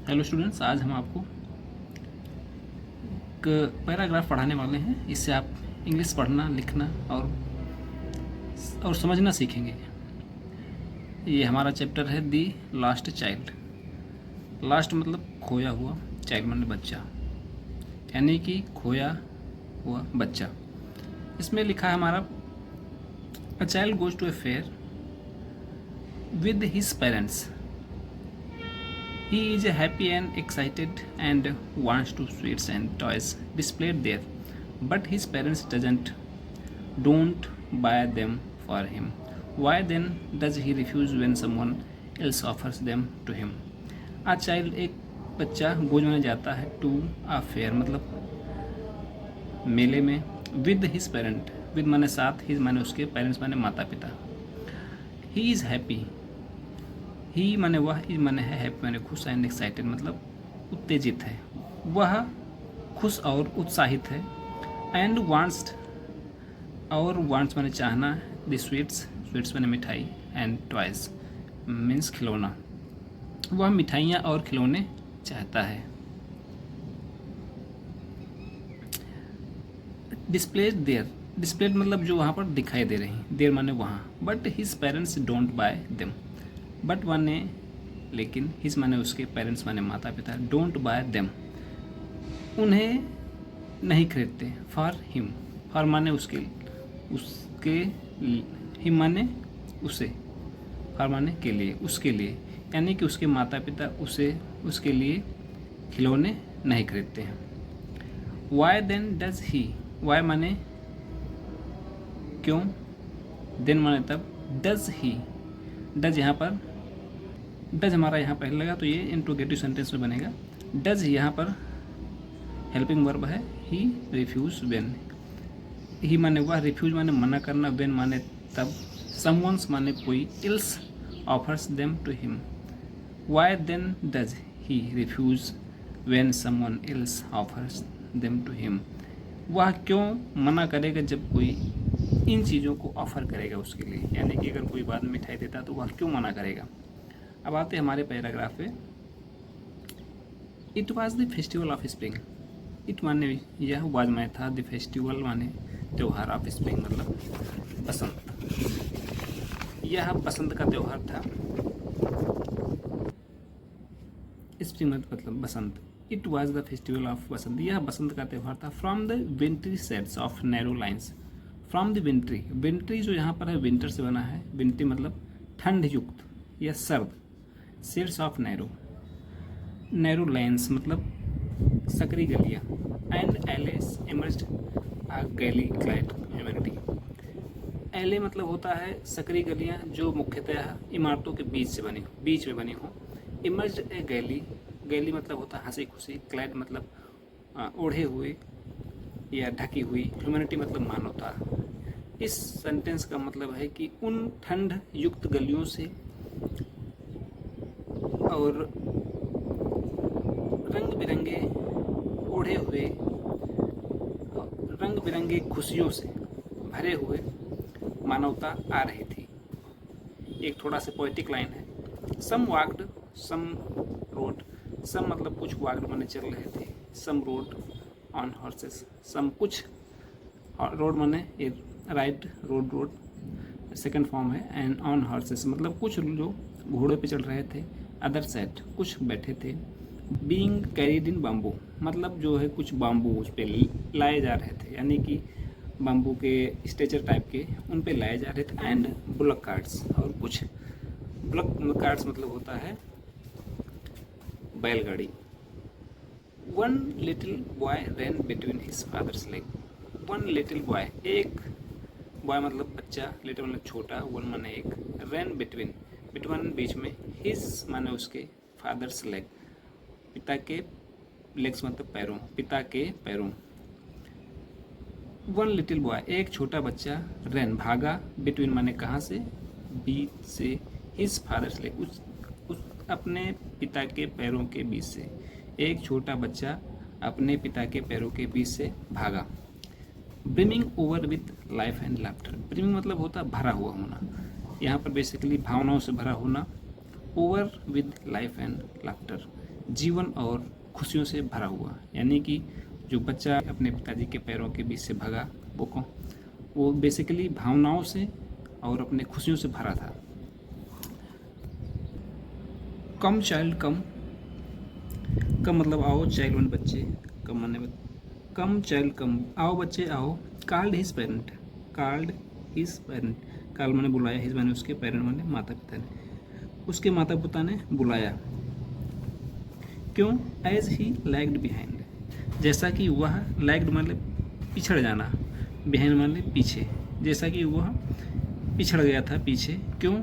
Hello students, आज हम आपको एक पैराग्राफ पढ़ाने वाले हैं। इससे आप इंग्लिश पढ़ना, लिखना और समझना सीखेंगे। ये हमारा चैप्टर है दी लास्ट चाइल्ड। लास्ट मतलब खोया हुआ, चाइल्ड मतलब बच्चा, यानी कि खोया हुआ बच्चा। इसमें लिखा है हमारा a child goes to a fair with his parents. He is happy and excited and wants to sweets and toys displayed there, but his parents don't buy them for him. Why then does he refuse when someone else offers them to him? A child, एक बच्चा goes में जाता है to uh fair मतलब मेले में, with his parent, with माने साथ, हिज माने उसके, पेरेंट्स माने माता पिता। ही इज़ हैप्पी, ही माने वह, इज माने है, हैप्पी माने खुश, एंड एक्साइटेड मतलब उत्तेजित है, वह खुश और उत्साहित है। एंड वांट्स, और वांट्स माने चाहना, द स्वीट्स, स्वीट्स माने मिठाई, एंड टॉयज मीन्स खिलौना, वह मिठाइयाँ और खिलौने चाहता है। डिस्प्लेड देयर, डिस्प्लेड मतलब जो वहाँ पर दिखाई दे रही, देर माने वहाँ। But his parents don't buy them, but माने लेकिन, हिज माने उसके, पेरेंट्स माने माता पिता, डोंट बाय देम उन्हें नहीं खरीदते। फॉर हिम, फॉर माने उसके, हिम माने उसे, फॉर माने के लिए, उसके लिए, यानी कि उसके माता पिता उसे, उसके लिए खिलौने नहीं खरीदते हैं। Why then does he, why माने क्यों, देन माने तब, डज ही, डज यहाँ पर, डज हमारा यहाँ पहले लगा तो ये इंट्रोगेटिव सेंटेंस में बनेगा। डज यहाँ पर हेल्पिंग वर्ब है। ही रिफ्यूज व्हेन, ही माने वह, रिफ्यूज माने मना करना, व्हेन माने तब, समवंस माने कोई, else offers them to him. Why then does he refuse when someone else offers them to him, वह क्यों मना करेगा जब कोई इन चीज़ों को ऑफ़र करेगा उसके लिए, यानी कि अगर कोई बाद में मिठाई देता तो वह क्यों मना करेगा। अब आते हैं हमारे पैराग्राफ पे। It was the festival of spring, it माने यह, वाज माने था, द फेस्टिवल माने त्यौहार, ऑफ स्प्रिंग मतलब बसंत, यह बसंत का त्यौहार था। स्प्रिंग मतलब बसंत। It was the festival of Basant, यह बसंत का त्यौहार था। From the wintry sets of narrow lines, from the wintry, wintry जो यहाँ पर है विंटर से बना है, विंट्री मतलब ठंड युक्त या सर्द, shades of narrow, narrow lines मतलब सकरी गलियाँ, and alleys emerged a gaily clad humanity. Alley मतलब होता है सकरी गलियाँ जो मुख्यतः इमारतों के बीच से बनी, बीच में बनी हो। इमर्ज्ड ए गैली, गैली मतलब होता है हंसी खुशी, क्लाइड मतलब ओढ़े हुए या ढकी हुई, ह्यूमैनिटी मतलब मानवता। इस सेंटेंस का मतलब है कि उन ठंड युक्त गलियों से और रंग बिरंगे ओढ़े हुए, रंग बिरंगे खुशियों से भरे हुए मानवता आ रही थी। एक थोड़ा सा पोएटिक लाइन है। सम वाक्ड, सम रोड, सम मतलब कुछ, वाक्ड माने चल रहे थे, सम रोड ऑन हॉर्सेस, सम कुछ, रोड माने right, road road second form है, एंड ऑन हॉर्सेस मतलब कुछ जो घोड़े पे चल रहे थे, अदर सेट कुछ बैठे थे, बीइंग कैरीड इन बाम्बू मतलब जो है कुछ बाम्बू उस पे लाए जा रहे थे, यानी कि बाम्बू के स्ट्रेचर टाइप के उन पे लाए जा रहे थे। एंड बुलक कार्ट्स, और कुछ बुलक कार्ट्स मतलब होता है बैलगाड़ी। One little boy ran between his father's leg, one little boy, एक बॉय मतलब बच्चा, लिटिल मतलब छोटा, वन माने एक, रैन बिटवीन, बिटवीन बीच में, हिज माने उसके, फादर्स लेग पिता के, लेग्स मतलब पैरों, पिता के पैरों। वन लिटिल बॉय एक छोटा बच्चा, रैन भागा, बिटवीन माने कहाँ से, बीच से, हिज फादर्स लेग उस अपने पिता के पैरों के बीच से, एक छोटा बच्चा अपने पिता के पैरों के बीच से भागा। Brimming over with life and laughter, brimming मतलब होता भरा हुआ होना, यहाँ पर बेसिकली भावनाओं से भरा होना, over with life and laughter जीवन और खुशियों से भरा हुआ। यानी कि जो बच्चा अपने पिताजी के पैरों के बीच से भागा वो बेसिकली भावनाओं से और अपने खुशियों से भरा था। कम चाइल्ड कम मतलब आओ, चाइल्ड माने बच्चे, कम चाइल्ड कम, आओ बच्चे आओ। कॉल्ड हिज पेरेंट, कॉल माने बुलाया, हिज माने उसके, पेरेंट माने माता पिता ने, उसके माता पिता ने बुलाया। क्यों? एज ही लैग्ड बिहाइंड, जैसा कि वह, लैग्ड मतलब पिछड़ जाना, बिहाइंड माने पीछे, जैसा कि वह पिछड़ गया था पीछे। क्यों?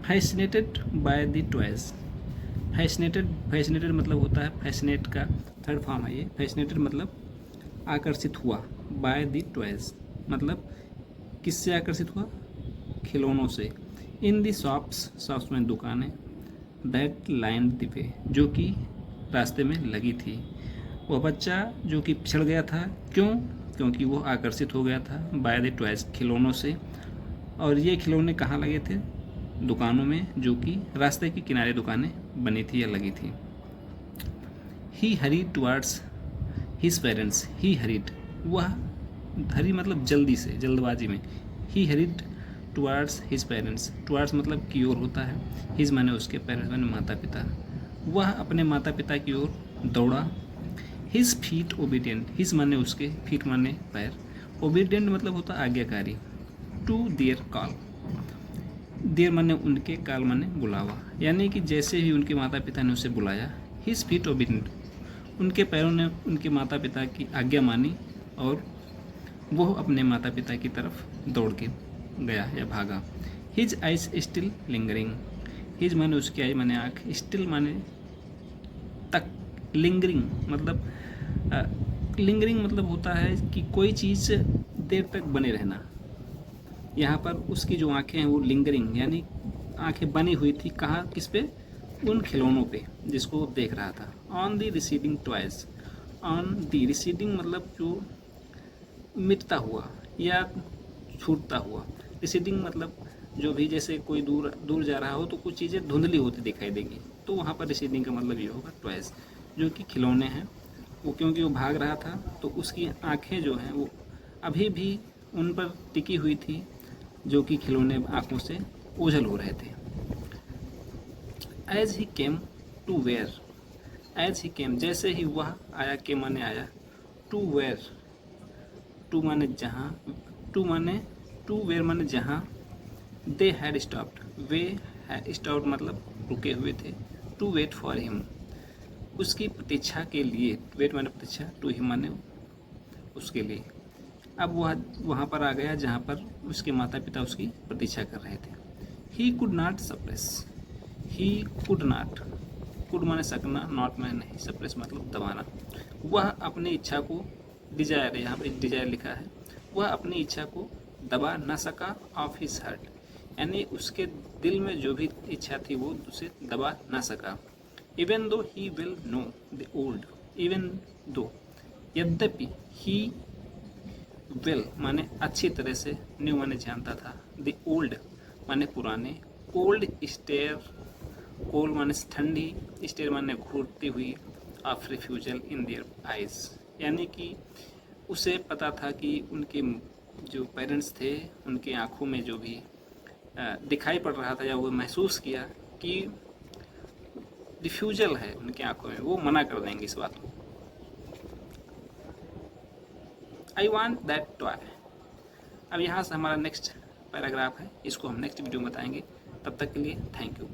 Fascinated by the toys, fascinated मतलब होता है, फैसिनेट का थर्ड फॉर्म है ये। फैसिनेटेड मतलब आकर्षित हुआ, बाय द टॉयज मतलब किससे आकर्षित हुआ? खिलौनों से। इन द शॉप्स में दुकानें, दैट लाइन्ड द वे, जो कि रास्ते में लगी थी। वह बच्चा जो कि पिछड़ गया था, क्यों? क्योंकि वो आकर्षित हो गया था बाय द टॉयज, खिलौनों से। और ये खिलौने कहाँ लगे थे? दुकानों में, जो कि रास्ते के किनारे दुकानें बनी थी या लगी थी। He hurried towards his parents, he hurried, वह, हरी मतलब जल्दी से, जल्दबाजी में। He hurried towards his parents, towards मतलब की ओर होता है, हिज माने उसके, पेरेंट्स माने माता पिता। वह अपने माता पिता की ओर दौड़ा। हिज फीट ओबीडियंट, हिज माने उसके, फीट माने पैर, ओबीडियंट मतलब होता आज्ञाकारी। टू देयर कॉल, देर माने उनके, काल माने बुलावा। यानी कि जैसे ही उनके माता पिता ने उसे बुलाया, हिज फीट ओबीडियंट, उनके पैरों ने उनके माता पिता की आज्ञा मानी और वो अपने माता पिता की तरफ दौड़ के गया या भागा। His eyes still lingering, his माने उसकी, आई माने आँख, स्टिल माने तक, लिंगरिंग मतलब लिंगरिंग मतलब होता है कि कोई चीज़ देर तक बने रहना। यहाँ पर उसकी जो आंखें हैं वो लिंगरिंग यानी आंखें बनी हुई थी, कहाँ, किस पे? उन खिलौनों पे जिसको देख रहा था। On the receding toys, on the receding मतलब जो मिटता हुआ या छूटता हुआ, रिसीडिंग मतलब जो भी, जैसे कोई दूर दूर जा रहा हो तो कुछ चीज़ें धुंधली होती दिखाई देंगी, तो वहाँ पर रिसीडिंग का मतलब ये होगा टॉयज, जो कि खिलौने हैं। वो क्योंकि वो भाग रहा था तो उसकी आंखें जो हैं वो अभी भी उन पर टिकी हुई थी, जो कि खिलौने आंखों से ओझल हो रहे थे। As he came to where, as he came जैसे ही वह आया, के माने आया, टू वेयर, टू माने जहाँ, टू वेयर माने जहाँ, they had stopped, way had stopped मतलब रुके हुए थे, टू वेट फॉर हिम उसकी प्रतीक्षा के लिए, वेट माने प्रतीक्षा, टू हिम माने उसके लिए। अब वह वहाँ पर आ गया जहाँ पर उसके माता पिता उसकी प्रतीक्षा कर रहे थे। He could not suppress, he could not, could माने सकना, नॉट माने नहीं, सप्रेस मतलब दबाना। वह अपनी इच्छा को, डिजायर, यहाँ पर डिजायर लिखा है, वह अपनी इच्छा को दबा न सका, ऑफ हिज हार्ट यानी उसके दिल में जो भी इच्छा थी वो उसे दबा न सका। Even though he will know the old, even though यद्यपि, ही वेल माने अच्छी तरह से, न्यू माने जानता था, द ओल्ड माने पुराने, कोल्ड स्टेयर, कोल्ड माने ठंडी, स्टेयर माने घूरती हुई, of refusal in their eyes यानी कि उसे पता था कि उनके जो पेरेंट्स थे उनके आंखों में जो भी दिखाई पड़ रहा था या वो महसूस किया कि रिफ्यूजल है उनकी आंखों में, वो मना कर देंगे इस बात को। आई वॉन्ट दैट टॉय, अब यहाँ से हमारा नेक्स्ट पैराग्राफ है, इसको हम नेक्स्ट वीडियो में बताएंगे। तब तक के लिए थैंक यू।